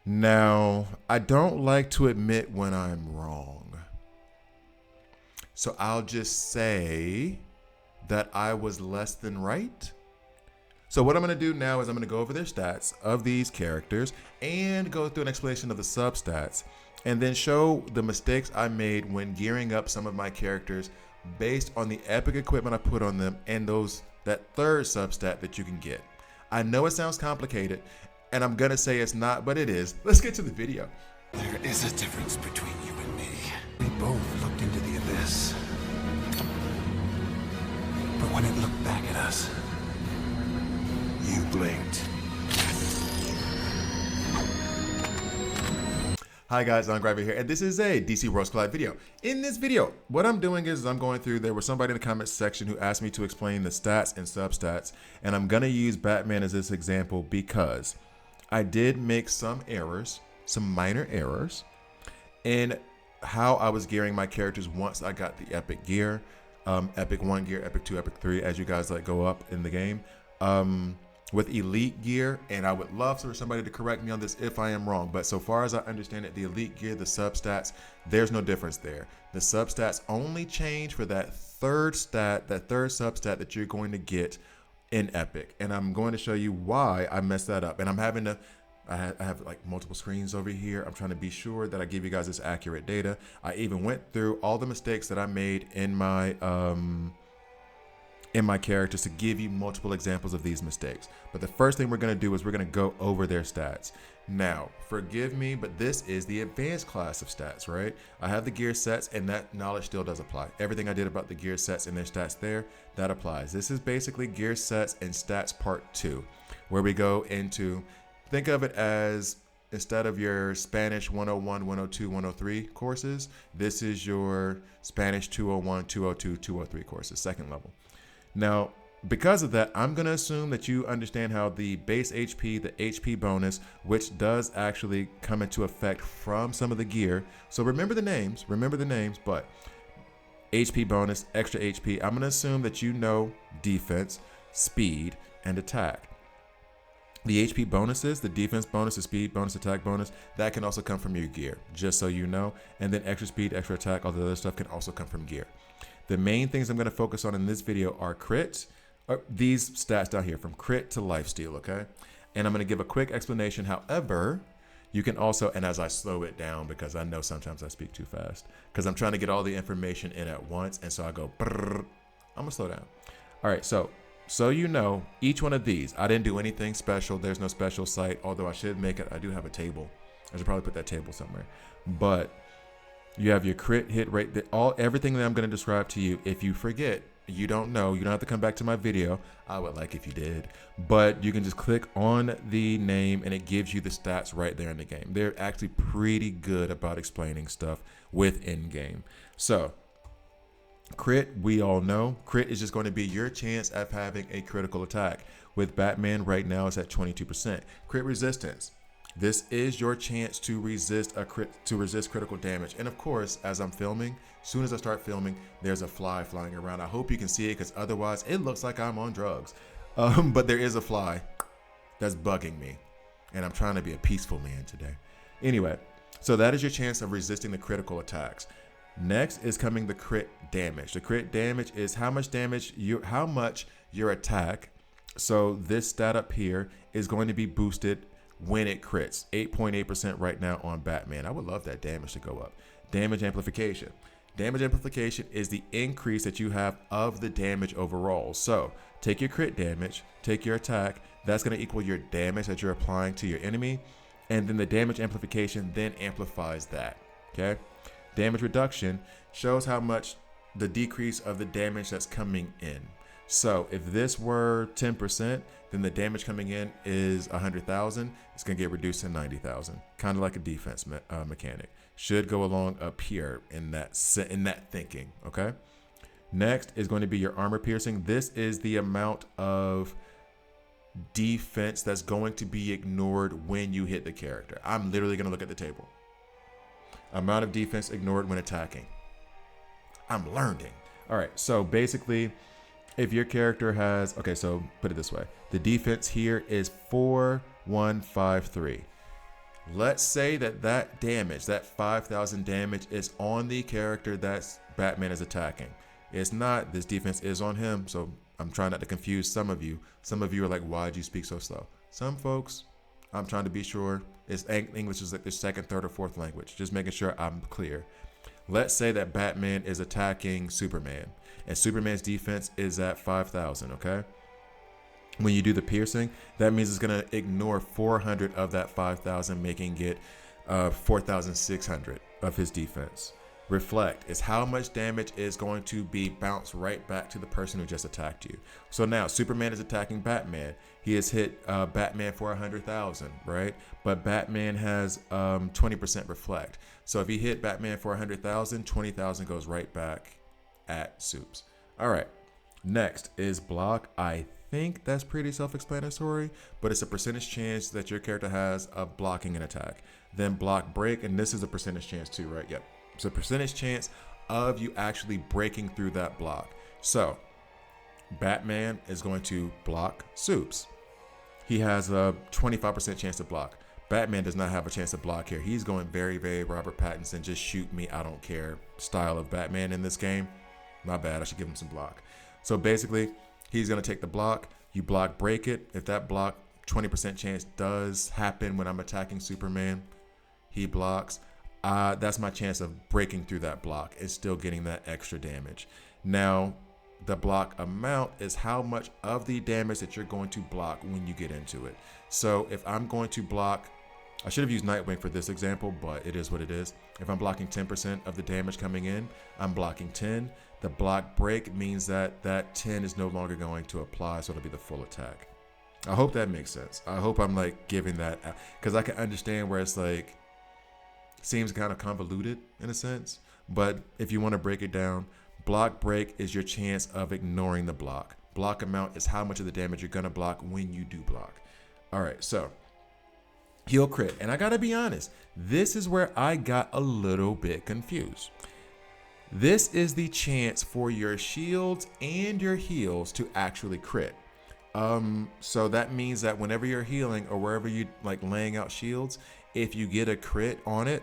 Now, I don't like to admit when I'm wrong. So I'll just say that I was less than right. So what I'm going to do now is I'm going to go over their stats of these characters and go through an explanation of the substats and then show the mistakes I made when gearing up some of my characters based on the epic equipment I put on them and that third substat that you can get. I know it sounds complicated, and I'm going to say it's not, but it is. Let's get to the video. There is a difference between you and me. We both looked into the abyss. But when it looked back at us, you blinked. Hi guys, I'm Gravity here, and this is a DC Roast Collide video. In this video, what I'm doing is I'm going through, there was somebody in the comments section who asked me to explain the stats and substats, and I'm gonna use Batman as this example because I did make some errors, some minor errors, in how I was gearing my characters once I got the epic gear, epic 1 gear, epic 2, epic 3, as you guys go up in the game. With elite gear, and I would love for somebody to correct me on this if I am wrong, but so far as I understand it, the elite gear, the substats, there's no difference there. The substats only change for that third substat that you're going to get in epic, and I'm going to show you why I messed that up. And I'm having to I have like multiple screens over here. I'm trying to be sure that I give you guys this accurate data. I even went through all the mistakes that I made in my characters to give you multiple examples of these mistakes. But the first thing we're going to do is we're going to go over their stats. Now, forgive me, but this is the advanced class of stats, right? I have the gear sets, and that knowledge still does apply. Everything I did about the gear sets and their stats there, that applies. This is basically gear sets and stats part 2, where we go into, think of it as, instead of your Spanish 101, 102, 103 courses, this is your Spanish 201, 202, 203 courses, second level. Now, because of that, I'm going to assume that you understand how the base HP, the HP bonus, which does actually come into effect from some of the gear. So remember the names, but HP bonus, extra HP, I'm going to assume that you know defense, speed, and attack. The HP bonuses, the defense bonus, the speed bonus, attack bonus, that can also come from your gear, just so you know. And then extra speed, extra attack, all the other stuff can also come from gear. The main things I'm going to focus on in this video are crit, these stats down here, from crit to lifesteal, okay? And I'm going to give a quick explanation. However, you can also, and as I slow it down, because I know sometimes I speak too fast, because I'm trying to get all the information in at once, and so I go, brrr, I'm going to slow down. All right, so you know, each one of these, I didn't do anything special. There's no special site, although I should make it. I do have a table. I should probably put that table somewhere. But you have your crit hit rate, everything that I'm going to describe to you. If you forget, you don't know, you don't have to come back to my video. I would like if you did, but you can just click on the name and it gives you the stats right there in the game. They're actually pretty good about explaining stuff within game. So crit, we all know, crit is just going to be your chance of having a critical attack. With Batman right now, it's at 22%. Crit resistance. This is your chance to resist critical damage. And of course, as I'm filming, as soon as I start filming, there's a fly flying around. I hope you can see it, because otherwise it looks like I'm on drugs. But there is a fly that's bugging me, and I'm trying to be a peaceful man today. Anyway, so that is your chance of resisting the critical attacks. Next is coming the crit damage. The crit damage is how much your attack. So this stat up here is going to be boosted when it crits. 8.8% right now on Batman. I would love that damage to go up. Damage amplification. Damage amplification is the increase that you have of the damage overall. So take your crit damage, take your attack, that's going to equal your damage that you're applying to your enemy, and then the damage amplification then amplifies that. Okay? Damage reduction shows how much the decrease of the damage that's coming in. So if this were 10%, then the damage coming in is 100,000. It's going to get reduced to 90,000. Kind of like a defense mechanic. Should go along up here in that thinking, okay? Next is going to be your armor piercing. This is the amount of defense that's going to be ignored when you hit the character. I'm literally going to look at the table. Amount of defense ignored when attacking. I'm learning. All right, so basically, if your character has, okay, so put it this way. The defense here is 4153. Let's say that damage, that 5,000 damage, is on the character that's Batman is attacking. It's not. This defense is on him, so I'm trying not to confuse some of you. Some of you are like, why'd you speak so slow? Some folks, I'm trying to be sure. English is like their second, third, or fourth language. Just making sure I'm clear. Let's say that Batman is attacking Superman, and Superman's defense is at 5,000, okay? When you do the piercing, that means it's going to ignore 400 of that 5,000, making it 4,600 of his defense. Reflect is how much damage is going to be bounced right back to the person who just attacked you. So now Superman is attacking Batman. He has hit Batman for 100,000, right? But Batman has 20% reflect. So if he hit Batman for 100,000, 20,000 goes right back at Supes. All right. Next is block. I think that's pretty self-explanatory, but it's a percentage chance that your character has of blocking an attack. Then block break, and this is a percentage chance too, right? Yep. It's a percentage chance of you actually breaking through that block. So Batman is going to block Supes. He has a 25% chance to block. Batman does not have a chance to block here. He's going very, very Robert Pattinson, just shoot me, I don't care style of Batman in this game. My bad, I should give him some block. So basically, he's going to take the block. You block break it. If that block 20% chance does happen when I'm attacking Superman, he blocks. That's my chance of breaking through that block and still getting that extra damage. Now, the block amount is how much of the damage that you're going to block when you get into it. So if I'm going to block, I should have used Nightwing for this example, but it is what it is. If I'm blocking 10% of the damage coming in, I'm blocking 10. The block break means that that 10 is no longer going to apply, so it'll be the full attack. I hope that makes sense. I hope I'm like giving that, because I can understand where it's like, seems kind of convoluted in a sense, but if you want to break it down, block break is your chance of ignoring the block. Block amount is how much of the damage you're going to block when you do block. All right, so heal crit. And I got to be honest, this is where I got a little bit confused. This is the chance for your shields and your heals to actually crit. So that means that whenever you're healing or wherever you like laying out shields, if you get a crit on it,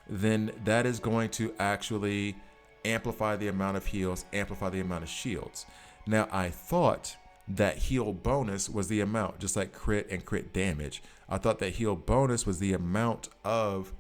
then that is going to actually amplify the amount of heals, amplify the amount of shields. Now, I thought that heal bonus was the amount, just like crit and crit damage. I thought that heal bonus was the amount of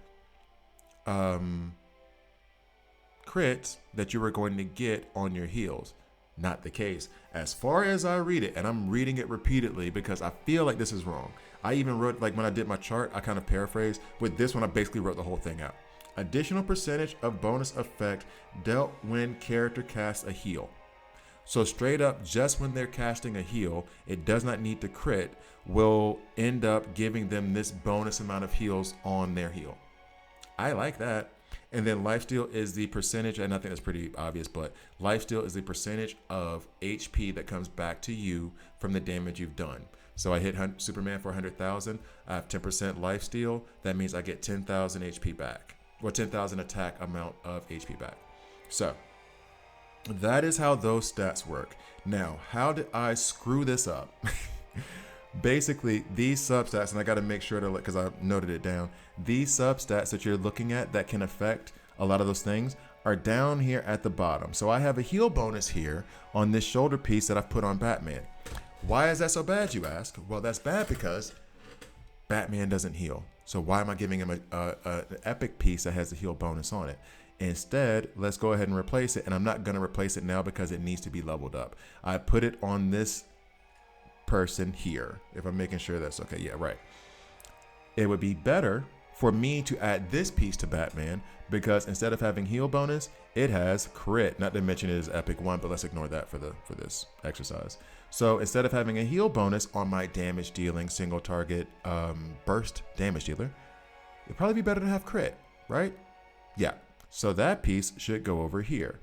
crits that you were going to get on your heals. Not the case. As far as I read it, and I'm reading it repeatedly because I feel like this is wrong. I even wrote, like when I did my chart, I kind of paraphrased. With this one, I basically wrote the whole thing out. Additional percentage of bonus effect dealt when character casts a heal. So straight up, just when they're casting a heal, it does not need to crit, will end up giving them this bonus amount of heals on their heal. I like that. And then lifesteal is the percentage, and I think that's pretty obvious, but lifesteal is the percentage of HP that comes back to you from the damage you've done. So I hit Superman for 100,000. I have 10% lifesteal. That means I get 10,000 HP back, or 10,000 attack amount of HP back. So that is how those stats work. Now, how did I screw this up? Basically, these substats, and I got to make sure to look because I noted it down. These substats that you're looking at that can affect a lot of those things are down here at the bottom. So I have a heal bonus here on this shoulder piece that I've put on Batman. Why is that so bad, you ask? Well, that's bad because Batman doesn't heal. So why am I giving him an epic piece that has a heal bonus on it? Instead, let's go ahead and replace it. And I'm not going to replace it now because it needs to be leveled up. I put it on this person here, if I'm making sure that's okay. Yeah, right. It would be better for me to add this piece to Batman because instead of having heal bonus, it has crit. Not to mention it is epic 1, but let's ignore that for this exercise. So instead of having a heal bonus on my damage dealing single target burst damage dealer, it'd probably be better to have crit, right? Yeah. So that piece should go over here.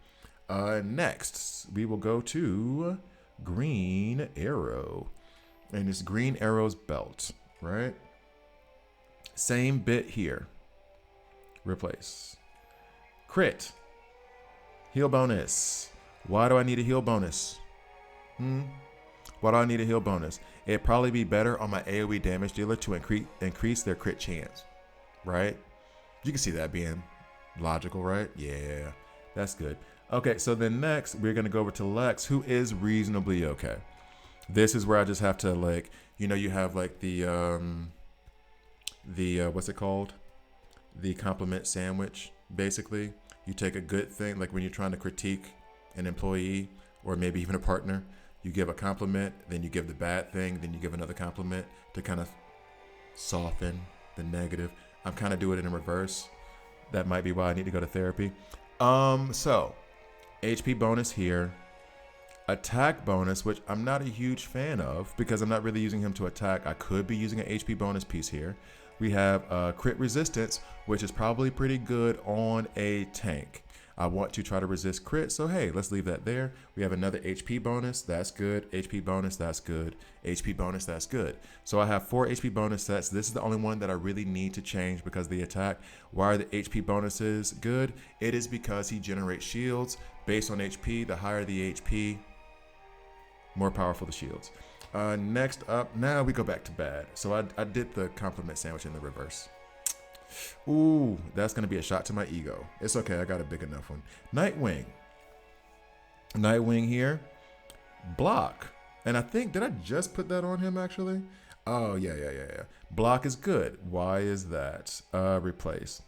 Next, we will go to Green Arrow. And it's Green Arrow's belt, right? Same bit here. Replace. Crit. Heal bonus. Why do I need a heal bonus? Why do I need a heal bonus? It'd probably be better on my AoE damage dealer to increase their crit chance. right? You can see that being logical, right? Yeah, that's good. Okay, so then next we're gonna go over to Lex, who is reasonably okay. This is where I just have to like, you have like the what's it called? The compliment sandwich. Basically, you take a good thing, like when you're trying to critique an employee or maybe even a partner, you give a compliment, then you give the bad thing, then you give another compliment to kind of soften the negative. I'm kind of doing it in reverse. That might be why I need to go to therapy. So HP bonus here. Attack bonus, which I'm not a huge fan of because I'm not really using him to attack. I could be using an HP bonus piece here. We have crit resistance, which is probably pretty good on a tank. I want to try to resist crit, so hey, let's leave that there. We have another HP bonus, that's good. HP bonus, that's good. HP bonus, that's good. So I have 4 HP bonus sets. This is the only one that I really need to change because of the attack. Why are the HP bonuses good? It is because he generates shields based on HP. The higher the HP, more powerful the shields. Next up, now we go back to bad. So I did the compliment sandwich in the reverse. Ooh, that's going to be a shot to my ego. It's okay, I got a big enough one. Nightwing. Nightwing here. Block. And I think, did I just put that on him actually? Oh, yeah. Block is good. Why is that? Replace.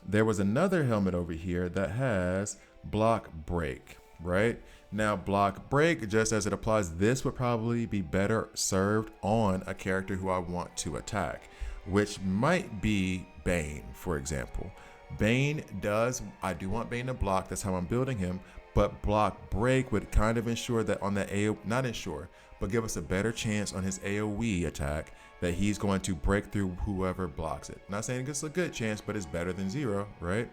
There was another helmet over here that has block break, right? Now, block break, just as it applies, this would probably be better served on a character who I want to attack, which might be Bane, for example. Bane I do want Bane to block, that's how I'm building him, but block break would kind of ensure that on that not ensure, but give us a better chance on his AoE attack that he's going to break through whoever blocks it. Not saying it's a good chance, but it's better than 0, right?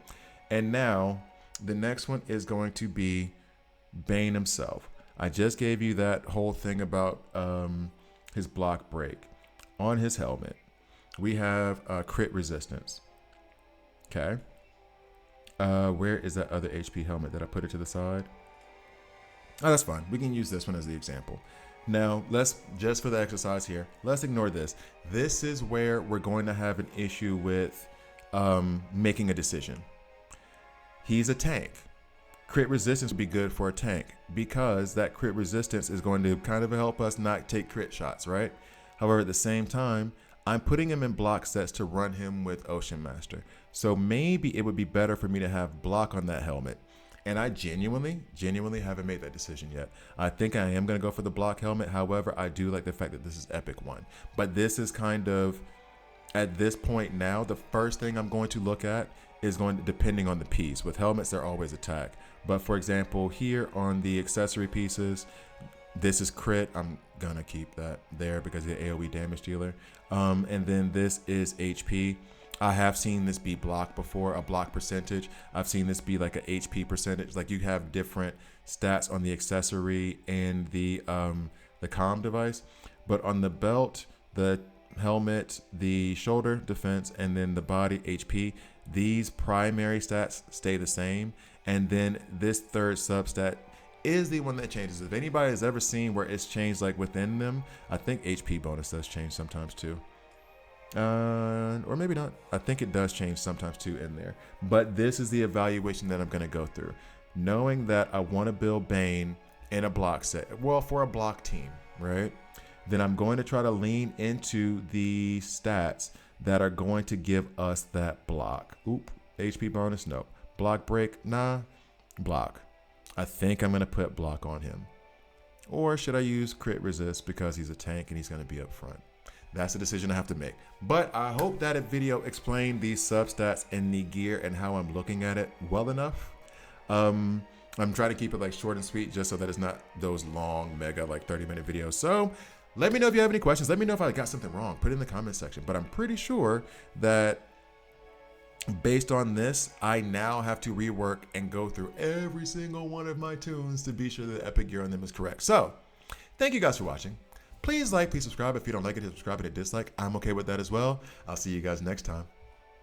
And now, the next one is going to be Bane himself. I just gave you that whole thing about his block break. On his helmet, we have crit resistance. Okay. Where is that other HP helmet that I put it to the side? Oh, that's fine. We can use this one as the example. Now, just for the exercise here, let's ignore this. This is where we're going to have an issue with making a decision. He's a tank. Crit resistance would be good for a tank because that crit resistance is going to kind of help us not take crit shots, right? However, at the same time, I'm putting him in block sets to run him with Ocean Master. So maybe it would be better for me to have block on that helmet. And I genuinely haven't made that decision yet. I think I am going to go for the block helmet. However, I do like the fact that this is Epic 1. But this is kind of, at this point now, the first thing I'm going to look at is going to, depending on the piece. With helmets, they're always attack. But for example, here on the accessory pieces, this is crit. I'm gonna keep that there because of the AoE damage dealer. And then this is HP. I have seen this be block before, a block percentage. I've seen this be like a HP percentage. Like you have different stats on the accessory and the comm device. But on the belt, the helmet, the shoulder defense, and then the body HP, these primary stats stay the same. And then this third substat is the one that changes. If anybody has ever seen where it's changed like within them, I think HP bonus does change sometimes too. Or maybe not. I think it does change sometimes too in there. But this is the evaluation that I'm going to go through. Knowing that I want to build Bane in a block set. Well, for a block team, right? Then I'm going to try to lean into the stats that are going to give us that block. Oop, HP bonus, no. Block break, nah. Block. I think I'm going to put block on him. Or should I use crit resist because he's a tank and he's going to be up front? That's a decision I have to make. But I hope that video explained these substats and the gear and how I'm looking at it well enough. I'm trying to keep it like short and sweet just so that it's not those long, mega, like 30-minute videos. So let me know if you have any questions. Let me know if I got something wrong. Put it in the comment section. But I'm pretty sure that based on this, I now have to rework and go through every single one of my tunes to be sure the epic gear on them is correct. So thank you guys for watching. Please like, please subscribe. If you don't like it, hit subscribe and hit dislike. I'm okay with that as well. I'll see you guys next time.